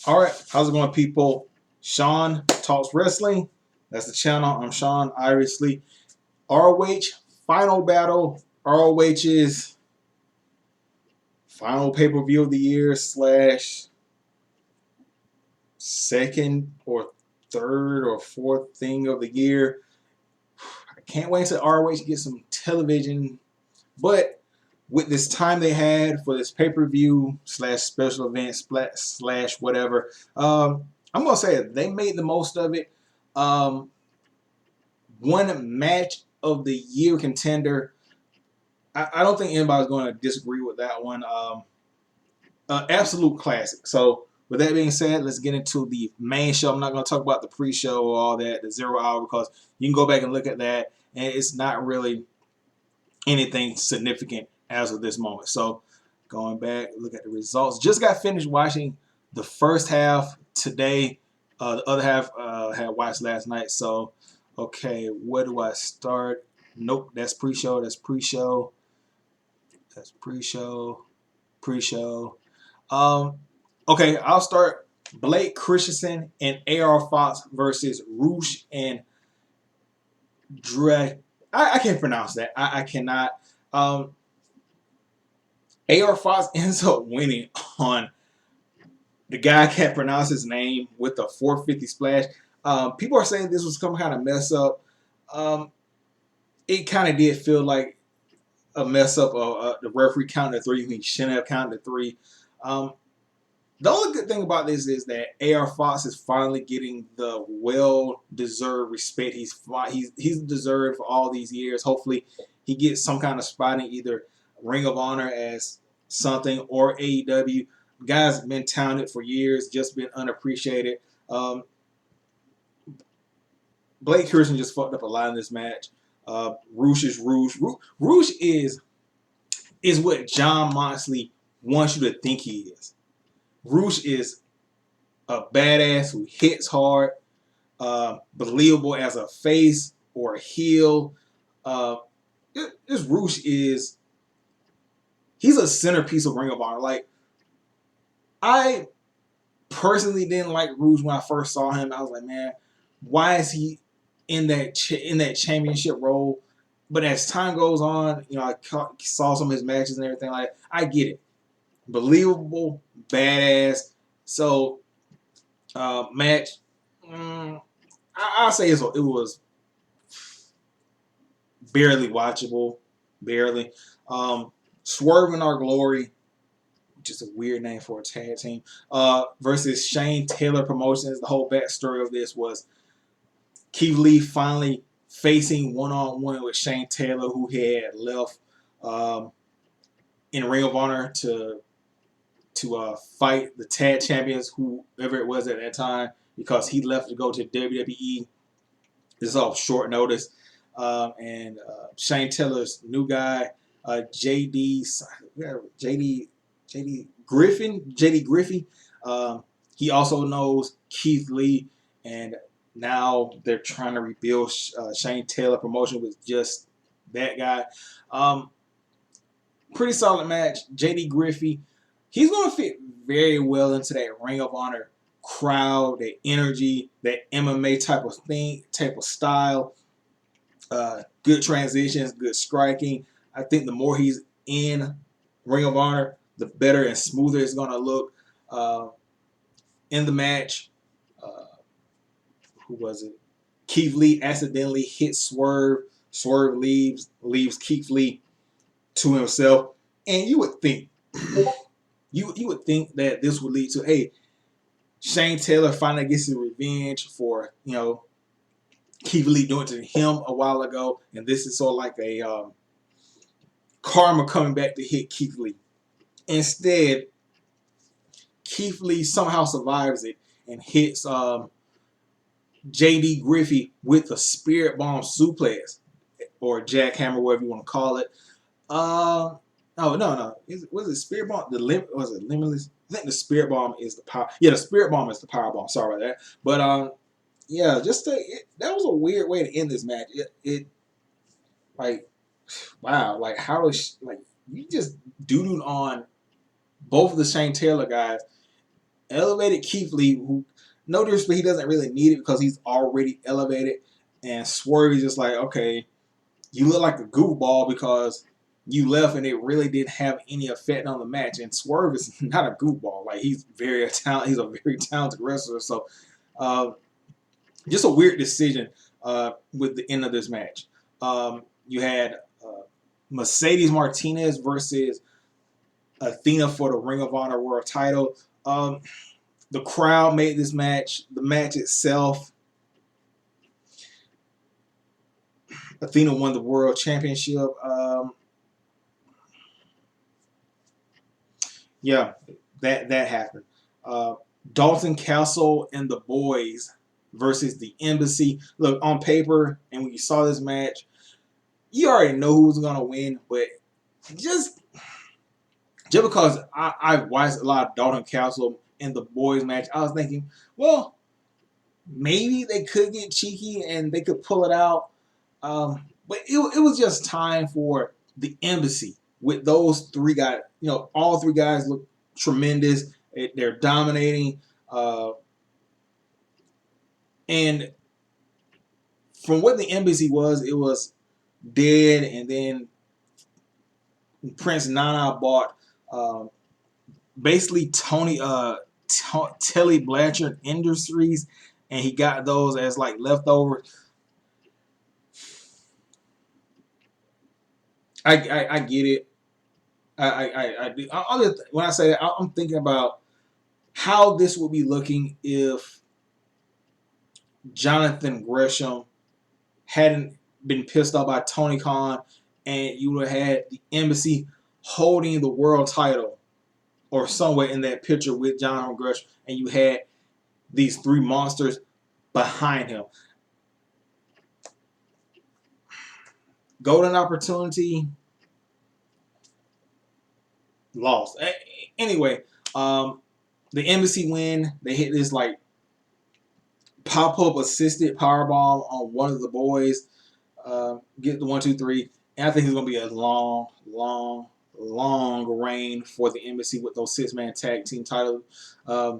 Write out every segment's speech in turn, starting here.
All right, how's it going, people? Sean Talks Wrestling. That's the channel. I'm Sean, obviously. ROH Final Battle. ROH's final pay-per-view of the year slash second or third or fourth thing of the year. I can't wait until ROH gets some television. But with this time they had for this pay-per-view slash special event slash whatever, I'm going to say it. They made the most of it. One match of the year contender. I don't think anybody's going to disagree with that one. Absolute classic. So, with that being said, let's get into the main show. I'm not going to talk about the pre-show or all that, the 0 hour, because you can go back and look at that, and it's not really anything significant as of this moment. So, going back, look at the results. Just got finished watching the first half today. The other half had watched last night. So, okay, where do I start? Nope, that's pre-show. That's pre-show. That's pre-show. Pre-show. Okay, I'll start. Blake Christensen and AR Fox versus Roosh and Dre. I can't pronounce that. I cannot. AR Fox ends up winning on the guy can't pronounce his name with a 450 splash. People are saying this was some kind of mess up. It kind of did feel like a mess up. The referee counted to three. He shouldn't have counted to three. The only good thing about this is that AR Fox is finally getting the well-deserved respect he's deserved for all these years. Hopefully, he gets some kind of spot in either Ring of Honor as something or AEW. Guy's been talented for years, just been unappreciated. Blake Christian just fucked up a lot in this match. Roosh is Roosh. Roosh is what John Moxley wants you to think he is. Roosh is a badass who hits hard, believable as a face or a heel. This Roosh is, he's a centerpiece of Ring of Honor. Like, I personally didn't like Roosh when I first saw him. I was like, man, why is he in that championship role? But as time goes on, I saw some of his matches and everything. Like, I get it, believable, badass. So, match, I'll say it was barely watchable, barely. Swerve in Our Glory, which is a weird name for a tag team, versus Shane Taylor Promotions. The whole backstory of this was Keith Lee finally facing one-on-one with Shane Taylor, who had left in Ring of Honor to fight the tag champions, whoever it was at that time, because he left to go to WWE. This is all short notice. And Shane Taylor's new guy, JD Griffin. He also knows Keith Lee, and now they're trying to rebuild Shane Taylor Promotion with just that guy. Pretty solid match. JD Griffey, he's going to fit very well into that Ring of Honor crowd, that energy, that MMA type of thing, type of style. Good transitions, good striking. I think the more he's in Ring of Honor, the better and smoother it's going to look. In the match, who was it? Keith Lee accidentally hit Swerve. Swerve leaves Keith Lee to himself. And you would think, you would think that this would lead to, hey, Shane Taylor finally gets his revenge for, Keith Lee doing it to him a while ago, and this is sort of like a karma coming back to hit Keith Lee. Instead, Keith Lee somehow survives it and hits JD Griffey with a spirit bomb suplex or jackhammer, whatever you want to call it. Oh no, was it spirit bomb? Was it limitless? I think the spirit bomb is the power. Yeah, the spirit bomb is the power bomb. Sorry about that. But yeah, that was a weird way to end this match. It like, wow, like how is you just doodled on both of the Shane Taylor guys, elevated Keith Lee, who, no disrespect, he doesn't really need it because he's already elevated. And Swerve is just like, okay, you look like a goofball because you left and it really didn't have any effect on the match. And Swerve is not a goofball. Like, he's he's a very talented wrestler. So uh, just a weird decision with the end of this match. You had Mercedes Martinez versus Athena for the Ring of Honor World Title. The crowd made this match. The match itself, Athena won the World Championship. Yeah, that happened. Uh, Dalton Castle and the Boys versus the Embassy. Look, on paper, and when you saw this match, you already know who was gonna win. But just because I watched a lot of Dalton Castle in the Boys match, I was thinking, well, maybe they could get cheeky and they could pull it out. But it was just time for the Embassy with those three guys. All three guys look tremendous. They're dominating. And from what the Embassy was, it was dead. And then Prince Nana bought basically Telly Blanchard Industries, and he got those as like leftovers. I get it. I do. When I say that, I'm thinking about how this would be looking if Jonathan Gresham hadn't been pissed off by Tony Khan, and you would have had the Embassy holding the world title or somewhere in that picture with Jonathan Gresham, and you had these three monsters behind him. Golden opportunity lost. Anyway, the Embassy win. They hit this like pop-up assisted powerbomb on one of the boys. Get the 1, 2, 3. And I think it's going to be a long, long, long reign for the Embassy with those 6-man tag team titles. I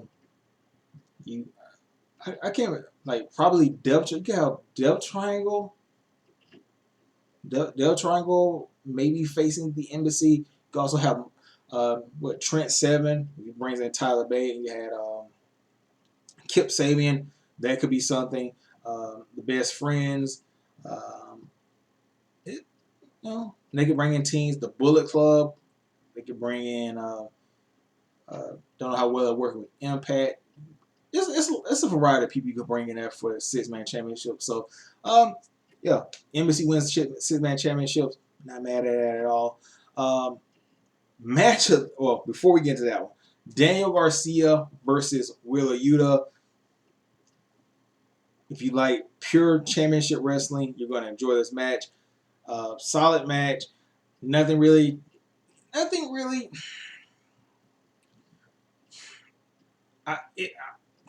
can't, like, probably Depth. You can have Depth Triangle. Depth Triangle maybe facing the Embassy. You can also have Trent Seven. He brings in Tyler Bate, and you had Kip Sabian. That could be something. The Best Friends. They could bring in teams. The Bullet Club. They could bring in. Don't know how well they're working with Impact. It's a variety of people you could bring in there for the 6-man championship. So, yeah, Embassy wins the 6-man championships. Not mad at that at all. Before we get into that one, Daniel Garcia versus Wheeler Yuta. If you like pure championship wrestling, you're going to enjoy this match. Solid match. Nothing really.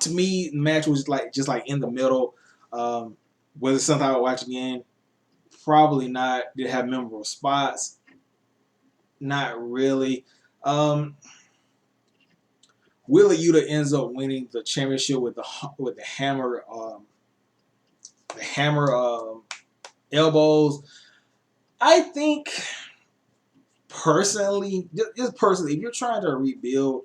To me, the match was just like in the middle. Was it something I would watch again? Probably not. Did it have memorable spots? Not really. Wheeler Yuta ends up winning the championship with the hammer elbows. I think personally, just personally, if you're trying to rebuild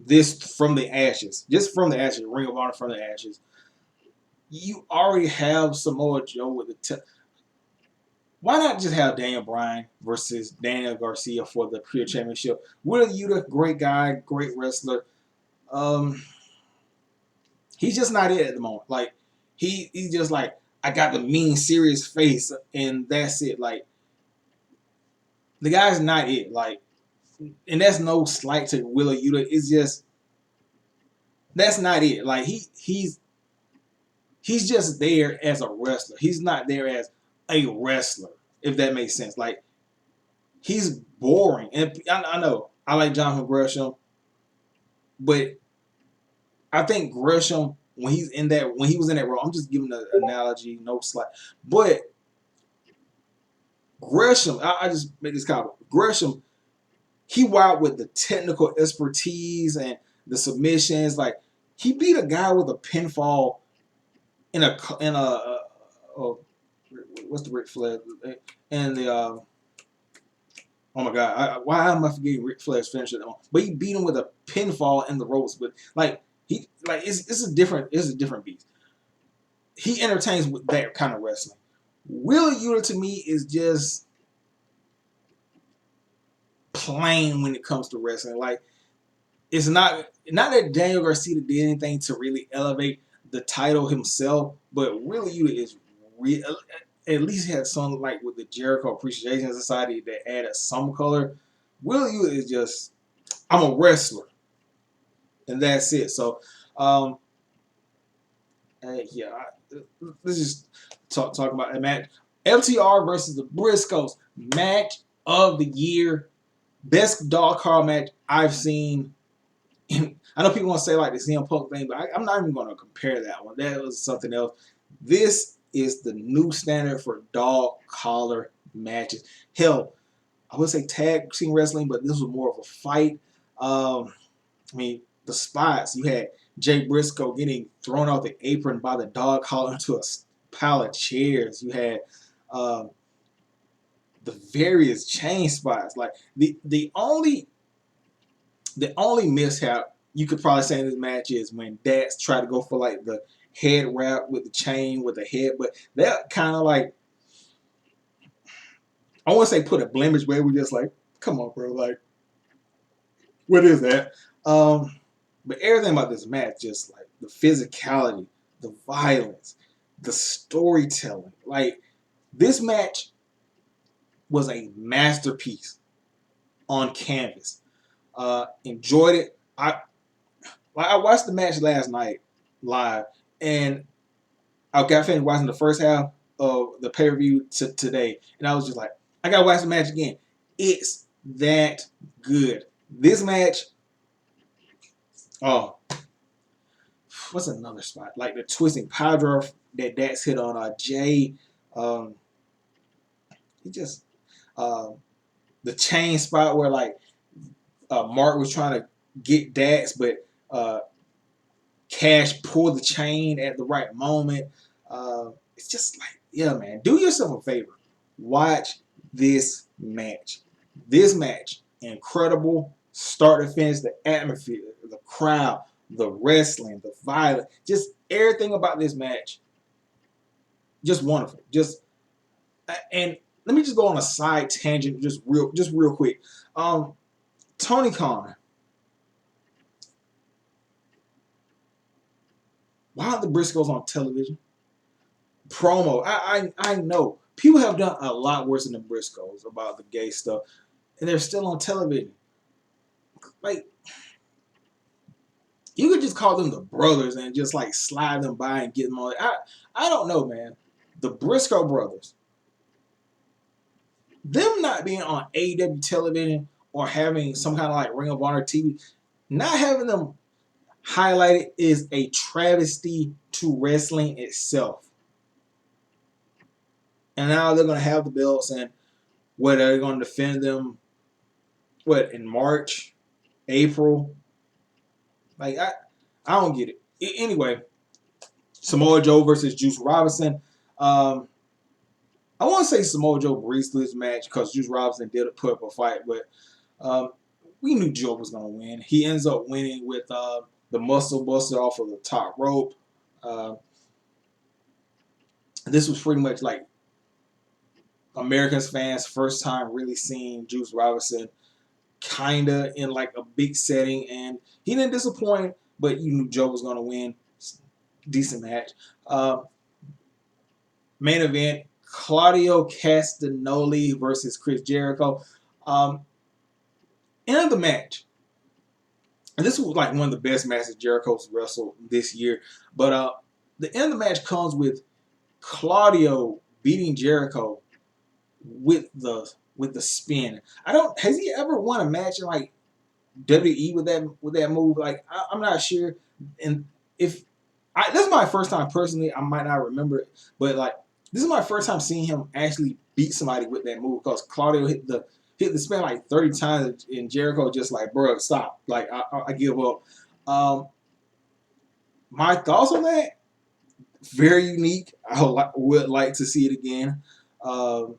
this from the ashes, Ring of Honor from the ashes, you already have Samoa Joe with the. Why not just have Daniel Bryan versus Daniel Garcia for the pure championship? Wheeler Yuta, great guy, great wrestler. He's just not it at the moment. Like he's just like, I got the mean, serious face, and that's it. Like the guy's not it. Like, and that's no slight to Wheeler Yuta. It's just that's not it. Like he's just there as a wrestler. He's not there as a wrestler, if that makes sense. Like he's boring, and I know I like Jonathan Gresham, but I think Gresham when he was in that role, I'm just giving an analogy, no slight, but Gresham, I just made this comment. Gresham, he wild with the technical expertise and the submissions. Like he beat a guy with a pinfall in a what's the Ric Flair and the oh my god, why am I forgetting Ric Flair's finisher? But he beat him with a pinfall in the ropes. But like he like it's a different beast. He entertains with that kind of wrestling. Wheeler Yuta to me is just plain when it comes to wrestling. Like it's not that Daniel Garcia did anything to really elevate the title himself, but Wheeler Yuta is real. At least he had something like with the Jericho Appreciation Society that added some color. Wheeler Yuta is just I'm a wrestler, and that's it. So, um, yeah, let's just talk about that match. FTR versus the Briscoes, match of the year, best dog car match I've seen. I know people want to say like the CM Punk thing, but I'm not even going to compare that one. That was something else. This is the new standard for dog collar matches. Hell, I would say tag team wrestling, but this was more of a fight. I mean, the spots you had Jay Briscoe getting thrown off the apron by the dog collar into a pile of chairs. You had um, the various chain spots. Like the only mishap you could probably say in this match is when Dax tried to go for like the head wrap with the chain with the head, but that kind of like I want to say put a blemish, but it was just like, come on, bro, like what is that? Um, but everything about this match, just like the physicality, the violence, the storytelling, like this match was a masterpiece on canvas. Enjoyed it. I watched the match last night live, and I got finished watching the first half of the pay per view today, and I was just like, I gotta watch the match again. It's that good. This match, oh, what's another spot? Like the twisting power that Dax hit on Jay. Um, he just uh, the chain spot where like Mark was trying to get Dax, but Cash pulled the chain at the right moment. It's just like, yeah, man, do yourself a favor. Watch this match. This match, incredible, start to finish, the atmosphere, the crowd, the wrestling, the violence, just everything about this match, just wonderful. And let me just go on a side tangent, just real quick. Tony Khan, why aren't the Briscoes on television? Promo. I know people have done a lot worse than the Briscoes about the gay stuff, and they're still on television. Like you could just call them the brothers and just like slide them by and get them on. I don't know, man. The Briscoe brothers, them not being on AEW television or having some kind of like Ring of Honor TV, not having them highlighted is a travesty to wrestling itself. And now they're gonna have the belts, and what are they gonna defend them? What in March, April? Like I don't get it. Anyway, Samoa Joe versus Juice Robinson. Um, I want to say Samoa Joe breezed through this match because Juice Robinson did put up a fight, but um, we knew Joe was gonna win. He ends up winning with the muscle buster off of the top rope. Uh, this was pretty much like Americans fans' first time really seeing Juice Robinson kinda in like a big setting, and he didn't disappoint. But you knew Joe was gonna win. Decent match. Uh, Main event: Claudio Castagnoli versus Chris Jericho. Um, End of the match, and this was like one of the best matches Jericho's wrestled this year. But the end of the match comes with Claudio beating Jericho with the spin. I don't. Has he ever won a match in like WWE with that move? Like I'm not sure. And if this is my first time personally, I might not remember it, but like this is my first time seeing him actually beat somebody with that move because Claudio hit the spin like 30 times, and Jericho just like, bro, stop. Like, I give up. Um, my thoughts on that, very unique. I would like to see it again. Um,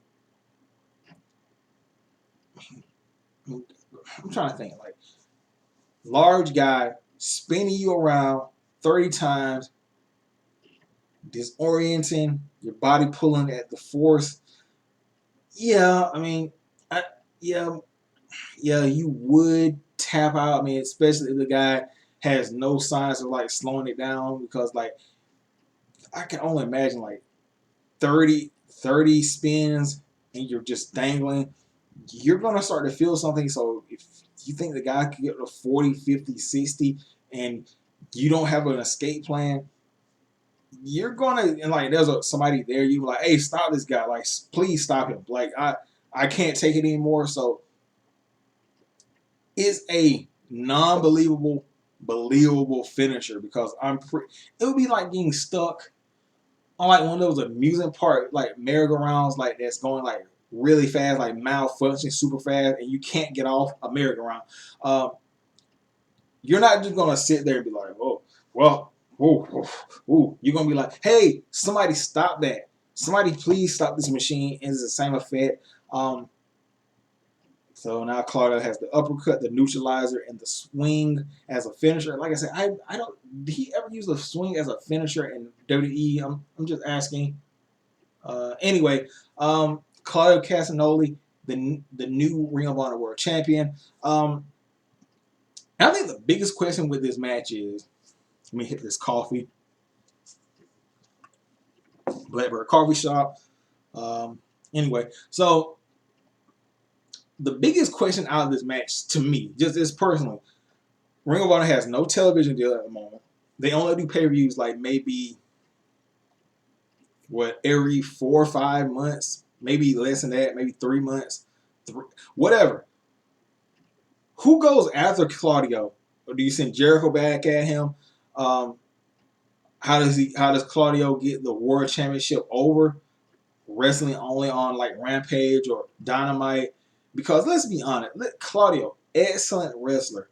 I'm trying to think, like, large guy spinning you around 30 times, disorienting, your body pulling at the force. Yeah, I mean, I, yeah, yeah, you would tap out. I mean, especially if the guy has no signs of like slowing it down, because like I can only imagine like 30 spins and you're just dangling. You're gonna start to feel something. So if you think the guy could get to 40, 50, 60, and you don't have an escape plan, you're gonna, and like there's somebody there, you like, hey, stop this guy, like please stop him. Like I can't take it anymore. So it's a non-believable, believable finisher, because it would be like getting stuck on like one of those amusement park like merry-go-rounds, like that's going like really fast, like malfunctioning super fast, and you can't get off a merry-go-round. Uh, you're not just gonna sit there and be like, oh, well, ooh, ooh, ooh. You're gonna be like, hey, somebody stop that. Somebody please stop this machine. And it's the same effect. So now Claudio has the uppercut, the neutralizer, and the swing as a finisher. Like I said, I don't. Did he ever use a swing as a finisher in WWE? I'm just asking. Anyway, Claudio Castagnoli, the new Ring of Honor World Champion. I think the biggest question with this match is, let me hit this coffee. Blackbird Coffee Shop. Anyway, so the biggest question out of this match to me, just as personally, Ring of Honor has no television deal at the moment. They only do pay-per-views like maybe every 4 or 5 months, maybe less than that, maybe 3 months, whatever. Who goes after Claudio? Or do you send Jericho back at him? Um, how does Claudio get the World Championship over? Wrestling only on like Rampage or Dynamite? Because let's be honest, Claudio, excellent wrestler,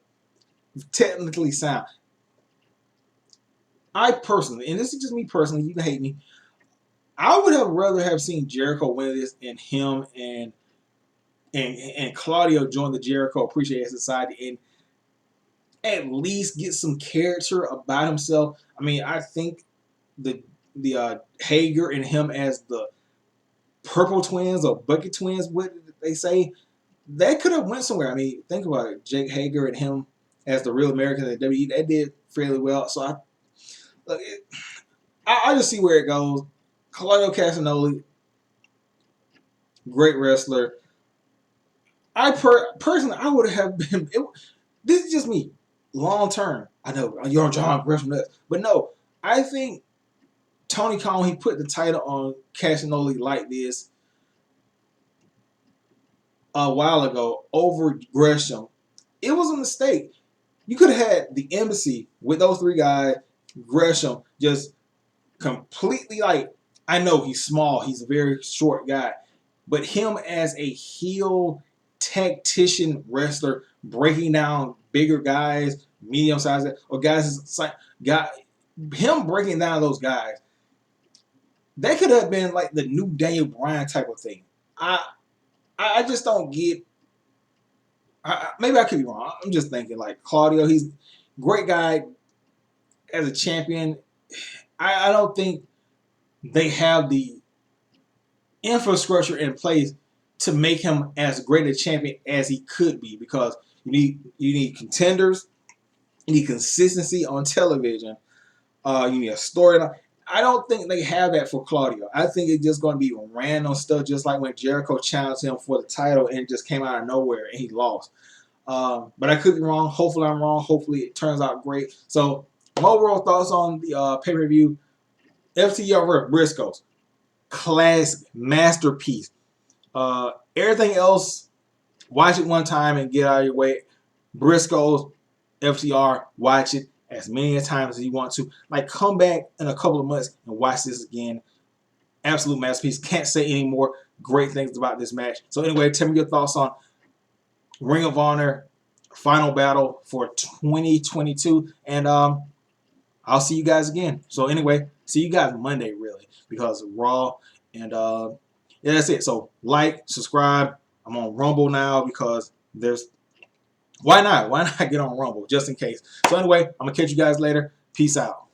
technically sound. I personally, and this is just me personally, you can hate me, I would have rather have seen Jericho win this and him and Claudio join the Jericho Appreciation Society and at least get some character about himself. I mean, I think the Hager and him as the Purple Twins or Bucket Twins, what they say, that could have went somewhere. I mean, think about it. Jake Hager and him as the Real Americans at WWE, that did fairly well. So I just see where it goes. Claudio Castagnoli, great wrestler. Personally, I would have been. This is just me. Long term, I know you're on John Gresham, but no, I think Tony Khan, he put the title on Castagnoli like this a while ago over Gresham. It was a mistake. You could have had the embassy with those three guys, Gresham, just completely like, I know he's small, he's a very short guy, but him as a heel tactician wrestler, breaking down bigger guys, medium sized, or guys like him breaking down those guys, that could have been like the new Daniel Bryan type of thing. I just don't get. Maybe I could be wrong. I'm just thinking like Claudio, he's a great guy as a champion. I don't think they have the infrastructure in place to make him as great a champion as he could be, because you need contenders, you need consistency on television, you need a storyline. I don't think they have that for Claudio. I think it's just going to be random stuff, just like when Jericho challenged him for the title and it just came out of nowhere and he lost. But I could be wrong. Hopefully I'm wrong. Hopefully it turns out great. So my overall thoughts on the pay-per-view, FTR versus Briscoes. Classic, masterpiece. Everything else, watch it one time and get out of your way. Briscoes, FTR, watch it as many times as you want to. Like, come back in a couple of months and watch this again. Absolute masterpiece. Can't say any more great things about this match. So anyway, tell me your thoughts on Ring of Honor final battle for 2022, and I'll see you guys again. So anyway, see you guys Monday really because Raw, and yeah, that's it. So like, subscribe. I'm on Rumble now because there's why not? Why not get on Rumble just in case? So anyway, I'm gonna catch you guys later. Peace out.